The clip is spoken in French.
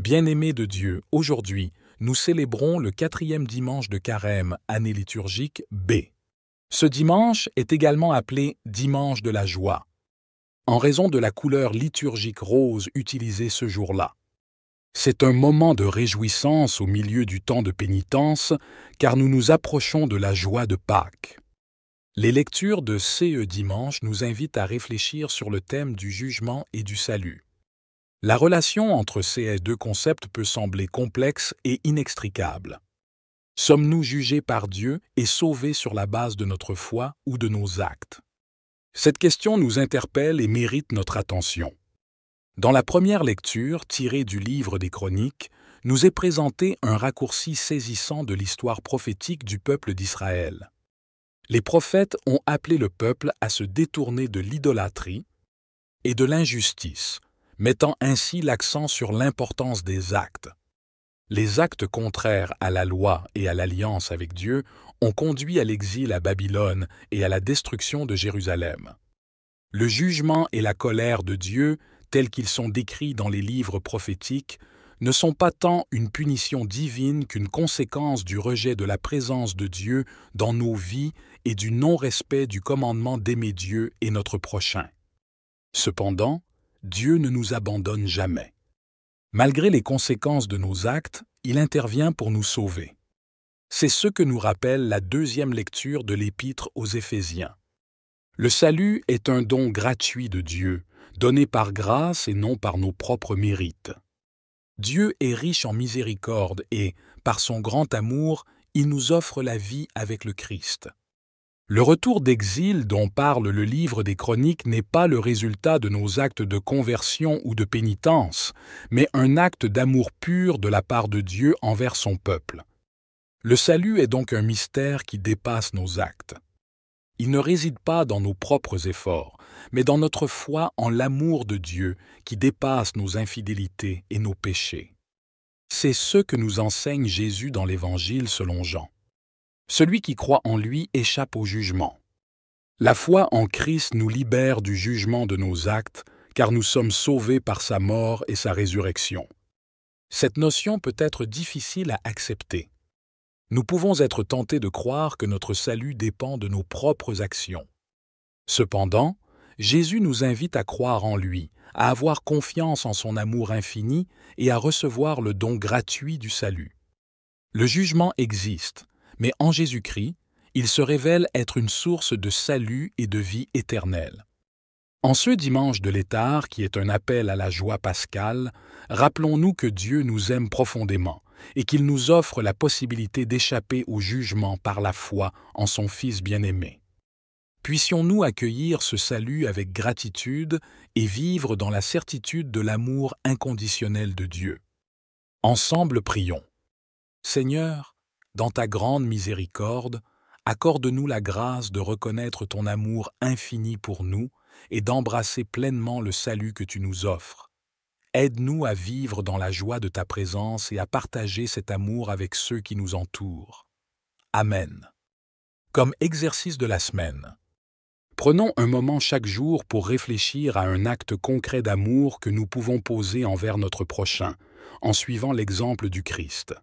Bien-aimés de Dieu, aujourd'hui, nous célébrons le 4e dimanche de Carême, année liturgique B. Ce dimanche est également appelé dimanche de la joie, en raison de la couleur liturgique rose utilisée ce jour-là. C'est un moment de réjouissance au milieu du temps de pénitence, car nous nous approchons de la joie de Pâques. Les lectures de CE dimanche nous invitent à réfléchir sur le thème du jugement et du salut. La relation entre ces deux concepts peut sembler complexe et inextricable. Sommes-nous jugés par Dieu et sauvés sur la base de notre foi ou de nos actes? Cette question nous interpelle et mérite notre attention. Dans la première lecture, tirée du livre des Chroniques, nous est présenté un raccourci saisissant de l'histoire prophétique du peuple d'Israël. Les prophètes ont appelé le peuple à se détourner de l'idolâtrie et de l'injustice, mettant ainsi l'accent sur l'importance des actes. Les actes contraires à la loi et à l'alliance avec Dieu ont conduit à l'exil à Babylone et à la destruction de Jérusalem. Le jugement et la colère de Dieu, tels qu'ils sont décrits dans les livres prophétiques, ne sont pas tant une punition divine qu'une conséquence du rejet de la présence de Dieu dans nos vies et du non-respect du commandement d'aimer Dieu et notre prochain. Cependant, Dieu ne nous abandonne jamais. Malgré les conséquences de nos actes, il intervient pour nous sauver. C'est ce que nous rappelle la deuxième lecture de l'Épître aux Éphésiens. Le salut est un don gratuit de Dieu, donné par grâce et non par nos propres mérites. Dieu est riche en miséricorde et, par son grand amour, il nous offre la vie avec le Christ. Le retour d'exil dont parle le livre des Chroniques n'est pas le résultat de nos actes de conversion ou de pénitence, mais un acte d'amour pur de la part de Dieu envers son peuple. Le salut est donc un mystère qui dépasse nos actes. Il ne réside pas dans nos propres efforts, mais dans notre foi en l'amour de Dieu qui dépasse nos infidélités et nos péchés. C'est ce que nous enseigne Jésus dans l'Évangile selon Jean. Celui qui croit en lui échappe au jugement. La foi en Christ nous libère du jugement de nos actes, car nous sommes sauvés par sa mort et sa résurrection. Cette notion peut être difficile à accepter. Nous pouvons être tentés de croire que notre salut dépend de nos propres actions. Cependant, Jésus nous invite à croire en lui, à avoir confiance en son amour infini et à recevoir le don gratuit du salut. Le jugement existe, mais en Jésus-Christ, il se révèle être une source de salut et de vie éternelle. En ce dimanche de l'Étard, qui est un appel à la joie pascale, rappelons-nous que Dieu nous aime profondément et qu'il nous offre la possibilité d'échapper au jugement par la foi en son Fils bien-aimé. Puissions-nous accueillir ce salut avec gratitude et vivre dans la certitude de l'amour inconditionnel de Dieu. Ensemble, prions. Seigneur, dans ta grande miséricorde, accorde-nous la grâce de reconnaître ton amour infini pour nous et d'embrasser pleinement le salut que tu nous offres. Aide-nous à vivre dans la joie de ta présence et à partager cet amour avec ceux qui nous entourent. Amen. Comme exercice de la semaine, prenons un moment chaque jour pour réfléchir à un acte concret d'amour que nous pouvons poser envers notre prochain, en suivant l'exemple du Christ.